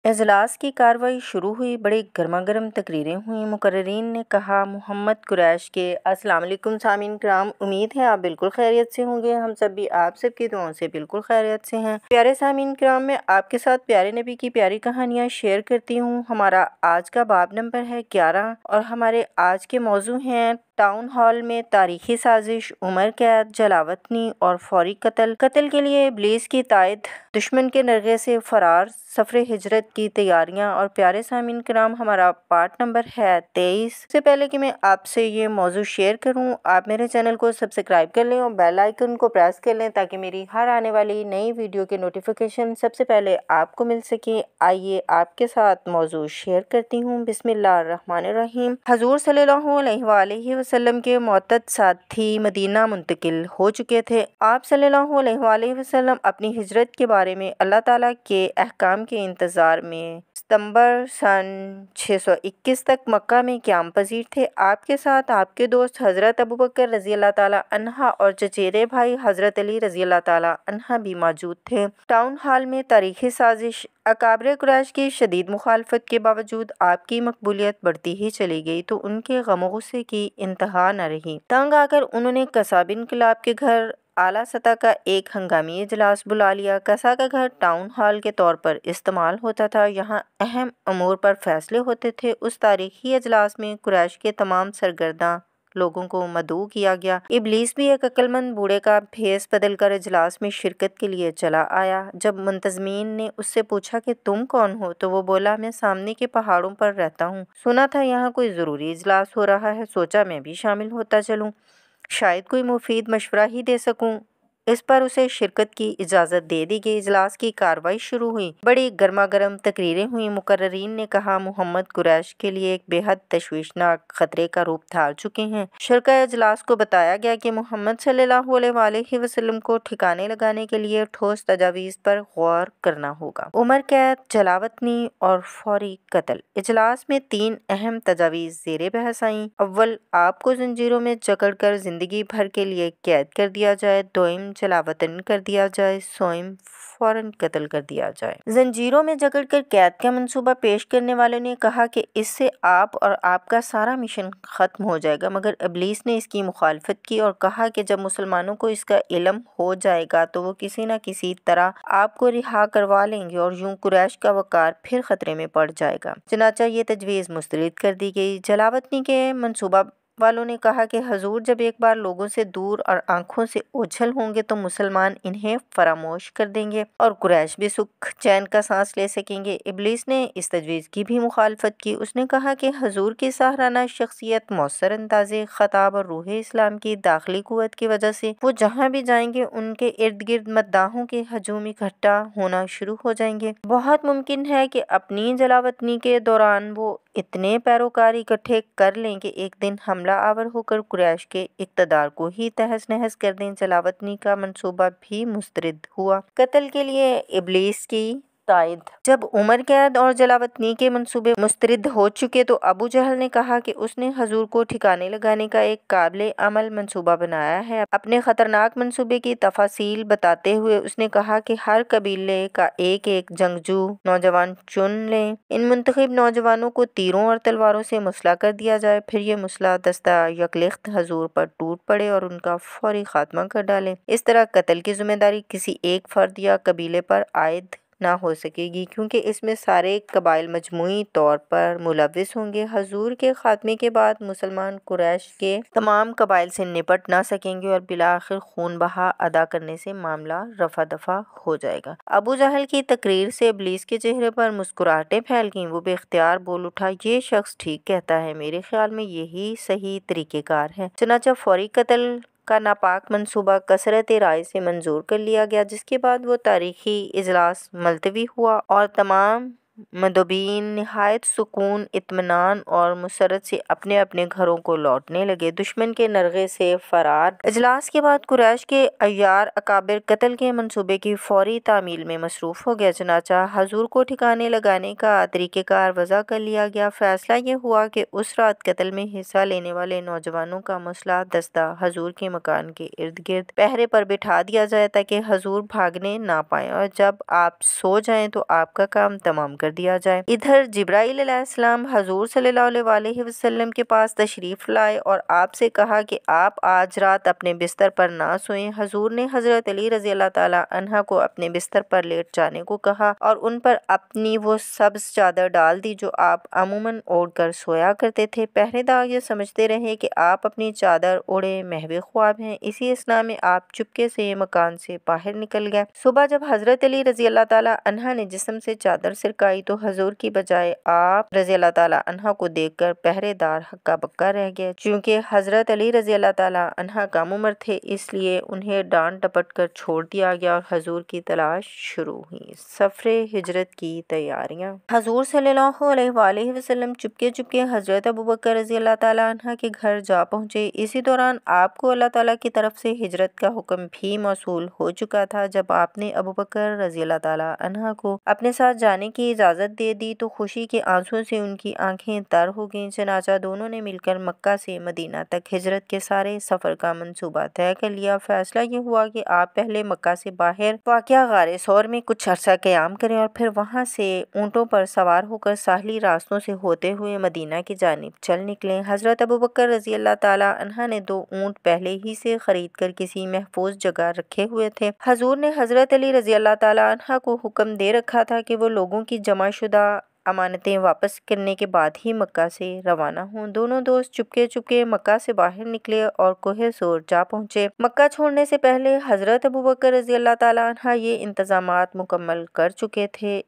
اجلاس کی کارروائی شروع ہوئی۔ بڑی گرما گرم تقریریں ہوئیں۔ مقررین نے کہا محمد قریش کے السلام علیکم سامعین کرام، امید ہے آپ بالکل خیریت سے ہوں گے۔ ہم سب بھی آپ سب کی دعاؤں سے بالکل خیریت سے ہیں۔ پیارے سامعین کرام، میں آپ کے ساتھ پیارے نبی کی پیاری کہانیاں شیئر کرتی ہوں۔ ہمارا آج کا باب نمبر ہے 11 اور ہمارے آج کے موضوع ہیں ٹاؤن ہال میں تاریخی سازش، عمر قید، جلاوطنی اور فوری قتل۔ قتل کے لیے ابلیس کی تائید، دشمن کے نرغے سے فرار، سفر ہجرت کی تیاریاں اور پیارے سامعین کرام، ہمارا پارٹ نمبر ہے 23۔ اس سے پہلے کہ میں آپ سے یہ موضوع شیئر کروں، آپ میرے چینل کو سبسکرائب کر لیں اور بیل آئیکن کو پریس کر لیں تاکہ میری ہر آنے والی نئی ویڈیو کے نوٹیفیکیشن سب سے پہلے آپ کو مل سکے۔ آئیے آپ کے ساتھ موضوع شیئر کرتی ہوں۔ بسم اللہ الرحمن الرحیم۔ حضور صلی اللہ علیہ وآلہ وسلم کے معتد ساتھی مدینہ منتقل ہو چکے تھے۔ آپ صلی اللہ علیہ وآلہ وسلم اپنی ہجرت کے بارے میں اللہ تعالیٰ کے احکام کے انتظار میں ستمبر سن 621 تک مکہ میں قیام پذیر تھے۔ آپ کے ساتھ آپ کے دوست حضرت ابوبکر رضی اللہ تعالیٰ عنہ اور چچیرے بھائی حضرت علی رضی اللہ تعالیٰ عنہ بھی موجود تھے۔ ٹاؤن ہال میں تاریخی سازش۔ اکابر قریش کی شدید مخالفت کے باوجود آپ کی مقبولیت بڑھتی ہی چلی گئی تو ان کے غم و غصے کی انتہا نہ رہی۔ تنگ آ کر انہوں نے قصہ بن کلاب کے گھر اعلیٰ سطح کا ایک ہنگامی اجلاس بلا لیا۔ قصہ کا گھر ٹاؤن ہال کے طور پر استعمال ہوتا تھا، یہاں اہم امور پر فیصلے ہوتے تھے۔ اس تاریخی اجلاس میں قریش کے تمام سرگرداں لوگوں کو مدعو کیا گیا۔ ابلیس بھی ایک عقل مند بوڑھے کا بھیس بدل کر اجلاس میں شرکت کے لیے چلا آیا۔ جب منتظمین نے اس سے پوچھا کہ تم کون ہو تو وہ بولا میں سامنے کے پہاڑوں پر رہتا ہوں، سنا تھا یہاں کوئی ضروری اجلاس ہو رہا ہے، سوچا میں بھی شامل ہوتا چلوں، شاید کوئی مفید مشورہ ہی دے سکوں۔ اس پر اسے شرکت کی اجازت دے دی گئی۔ اجلاس کی کارروائی شروع ہوئی۔ بڑی گرما گرم تقریریں ہوئیں۔ مقررین نے کہا محمد قریش کے لیے ایک بے حد تشویشناک خطرے کا روپ دھار چکے ہیں۔ شرکاء اجلاس کو بتایا گیا کہ محمد صلی اللہ علیہ وآلہ وسلم کو ٹھکانے لگانے کے لیے ٹھوس تجاویز پر غور کرنا ہوگا۔ عمر قید، جلاوطنی اور فوری قتل۔ اجلاس میں 3 اہم تجاویز زیر بحث آئیں۔ اول، آپ کو زنجیروں میں جکڑ کر زندگی بھر کے لیے قید کر دیا جائے۔ دوئم، جلاوطن کر دیا جائے۔ سوئم، فوراً قتل کر دیا جائے۔ زنجیروں میں جکڑ کر قید کا منصوبہ پیش کرنے والوں نے کہا کہ اس سے آپ اور آپ کا سارا مشن ختم ہو جائے گا، مگر ابلیس نے اس کی مخالفت کی اور کہا کہ جب مسلمانوں کو اس کا علم ہو جائے گا تو وہ کسی نہ کسی طرح آپ کو رہا کروا لیں گے اور یوں قریش کا وقار پھر خطرے میں پڑ جائے گا۔ چنانچہ یہ تجویز مسترد کر دی گئی۔ جلاوطنی کے منصوبہ والوں نے کہا کہ حضور جب ایک بار لوگوں سے دور اور آنکھوں سے اوجھل ہوں گے تو مسلمان انہیں فراموش کر دیں گے اور قریش بھی سکھ چین کا سانس لے سکیں گے۔ ابلیس نے اس تجویز کی بھی مخالفت کی۔ اس نے کہا کہ حضور کی ساحرانہ شخصیت، مؤثر انداز خطاب اور روح اسلام کی داخلی قوت کی وجہ سے وہ جہاں بھی جائیں گے ان کے ارد گرد مداحوں کے ہجوم اکٹھا ہونا شروع ہو جائیں گے۔ بہت ممکن ہے کہ اپنی جلاوطنی کے دوران وہ اتنے پیروکار اکٹھے کر لیں کہ ایک دن حملہ آور ہو کر قریش کے اقتدار کو ہی تہس نہس کر دیں۔ جلاوطنی کا منصوبہ بھی مسترد ہوا۔ قتل کے لیے ابلیس کی تائید۔ جب عمر قید اور جلاوطنی کے منصوبے مسترد ہو چکے تو ابو جہل نے کہا کہ اس نے حضور کو ٹھکانے لگانے کا ایک قابل عمل منصوبہ بنایا ہے۔ اپنے خطرناک منصوبے کی تفاصیل بتاتے ہوئے اس نے کہا کہ ہر قبیلے کا ایک ایک جنگجو نوجوان چن لیں، ان منتخب نوجوانوں کو تیروں اور تلواروں سے مسلح کر دیا جائے، پھر یہ مسلح دستہ یکلخت حضور پر ٹوٹ پڑے اور ان کا فوری خاتمہ کر ڈالیں۔ اس طرح قتل کی ذمہ داری کسی ایک فرد یا قبیلے پر عائد نہ ہو سکے گی کیونکہ اس میں سارے قبائل مجموعی طور پر ملوث ہوں گے۔ حضور کے خاتمے کے بعد مسلمان قریش کے تمام قبائل سے نپٹ نہ سکیں گے اور بالآخر خون بہا ادا کرنے سے معاملہ رفع دفع ہو جائے گا۔ ابو جہل کی تقریر سے ابلیس کے چہرے پر مسکراہٹیں پھیل گئیں۔ وہ بے اختیار بول اٹھا، یہ شخص ٹھیک کہتا ہے، میرے خیال میں یہی صحیح طریقہ کار ہے۔ چنانچہ فوری قتل کا ناپاک منصوبہ کثرت رائے سے منظور کر لیا گیا، جس کے بعد وہ تاریخی اجلاس ملتوی ہوا اور تمام مندوبین نہایت سکون، اطمینان اور مسرت سے اپنے اپنے گھروں کو لوٹنے لگے، دشمن کے نرغے سے فرار۔ اجلاس کے بعد قریش کے عیار اکابر قتل کے منصوبے کی فوری تعمیل میں مصروف ہو گئے۔ چنانچہ حضور کو ٹھکانے لگانے کا طریقہ کار وضع کر لیا گیا۔ فیصلہ یہ ہوا کہ اس رات قتل میں حصہ لینے والے نوجوانوں کا مسلح دستہ حضور کے مکان کے ارد گرد پہرے پر بٹھا دیا جائے تاکہ حضور بھاگنے نہ پائیں اور جب آپ سو جائیں تو آپ کا کام تمام کر کر دیا جائے۔ ادھر جبرائیل علیہ السلام حضور صلی اللہ علیہ وسلم کے پاس تشریف لائے اور آپ سے کہا کہ آپ آج رات اپنے بستر پر نہ سوئیں۔ حضور نے حضرت علی رضی اللہ تعالیٰ عنہ کو اپنے بستر پر لیٹ جانے کو کہا اور ان پر اپنی وہ سبز چادر ڈال دی جو آپ عموماً اوڑھ کر سویا کرتے تھے۔ پہرے دار یہ سمجھتے رہے کہ آپ اپنی چادر اوڑھے محو خواب ہیں۔ اسی اثنا میں آپ چپکے سے مکان سے باہر نکل گئے۔ صبح جب حضرت علی رضی اللہ تعالیٰ عنہ نے جسم سے چادر سرکائی تو حضور کی بجائے آپ رضی اللہ تعالیٰ عنہ کو دیکھ کر پہرے دار ہکا بکا رہ گئے۔ چونکہ حضرت علی رضی اللہ تعالیٰ عنہ کم عمر تھے اس لیے انہیں ڈانٹ ڈپٹ کر چھوڑ دیا گیا اور حضور کی تلاش شروع ہوئی۔ سفر ہجرت کی تیاریاں۔ حضور صلی اللہ علیہ وسلم چپکے چپکے حضرت ابوبکر رضی اللہ تعالیٰ عنہ کے گھر جا پہنچے۔ اسی دوران آپ کو اللہ تعالیٰ کی طرف سے ہجرت کا حکم بھی موصول ہو چکا تھا۔ جب آپ نے ابوبکر رضی اللہ تعالیٰ عنہ کو اپنے ساتھ جانے کی اجازت دے دی تو خوشی کے آنسوؤں سے ان کی آنکھیں تر ہو گئیں۔ چنانچہ دونوں نے مل کر مکہ سے مدینہ تک ہجرت کے سارے سفر کا منصوبہ طے کر لیا۔ فیصلہ یہ ہوا کہ آپ پہلے مکہ سے باہر واقع غار ثور میں کچھ عرصہ قیام کریں اور پھر وہاں سے اونٹوں پر سوار ہو کر ساحلی راستوں سے ہوتے ہوئے مدینہ کی جانب چل نکلیں۔ حضرت ابوبکر رضی اللہ تعالیٰ عنہ نے 2 اونٹ پہلے ہی سے خرید کر کسی محفوظ جگہ رکھے ہوئے تھے۔ حضور نے حضرت علی رضی اللہ تعالیٰ عنہ کو حکم دے رکھا تھا کہ وہ لوگوں کی جمع شدہ امانتیں واپس کرنے کے بعد ہی مکہ سے روانہ ہوں۔ دونوں دوست چپکے چپکے مکہ سے باہر نکلے اور کوہ صور جا پہنچے۔ مکہ چھوڑنے سے پہلے حضرت ابوبکر رضی اللہ تعالیٰ عنہ یہ انتظامات مکمل کر چکے تھے۔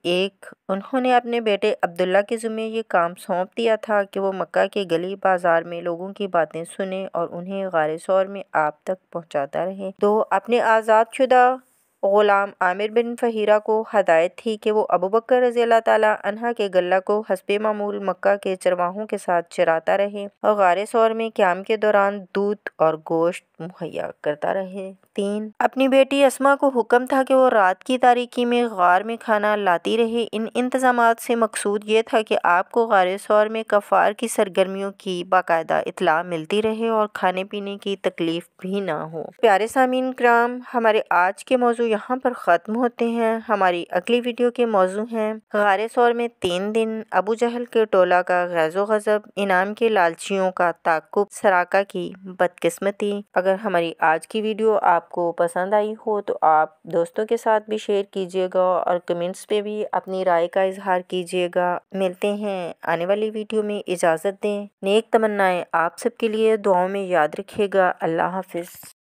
انہوں نے اپنے بیٹے عبداللہ کے ذمے یہ کام سونپ دیا تھا کہ وہ مکہ کے گلی بازار میں لوگوں کی باتیں سنے اور انہیں غار ثور میں آپ تک پہنچاتا رہے۔ 2 اپنے آزاد شدہ غلام عامر بن فہیرہ کو ہدایت تھی کہ وہ ابوبکر رضی اللہ تعالیٰ عنہ کے غلہ کو حسب معمول مکہ کے چرواہوں کے ساتھ چراتا رہے اور غار ثور میں قیام کے دوران دودھ اور گوشت مہیا کرتا رہے۔ 3 اپنی بیٹی اسما کو حکم تھا کہ وہ رات کی تاریکی میں غار میں کھانا لاتی رہے۔ ان انتظامات سے مقصود یہ تھا کہ آپ کو غار ثور میں کفار کی سرگرمیوں کی باقاعدہ اطلاع ملتی رہے اور کھانے پینے کی تکلیف بھی نہ ہو۔ پیارے سامعین کرام، ہمارے آج کے موضوع یہاں پر ختم ہوتے ہیں۔ ہماری اگلی ویڈیو کے موضوع ہیں غار ثور میں 3 دن، ابو جہل کے ٹولہ کا غیظ و غضب، انعام کے لالچیوں کا تعاقب، سراقہ کی بدقسمتی۔ اگر ہماری آج کی ویڈیو آپ کو پسند آئی ہو تو آپ دوستوں کے ساتھ بھی شیئر کیجیے گا اور کمنٹس پہ بھی اپنی رائے کا اظہار کیجیے گا۔ ملتے ہیں آنے والی ویڈیو میں، اجازت دیں۔ نیک تمنائیں آپ سب کے لیے، دعاؤں میں یاد رکھیے گا۔ اللہ حافظ۔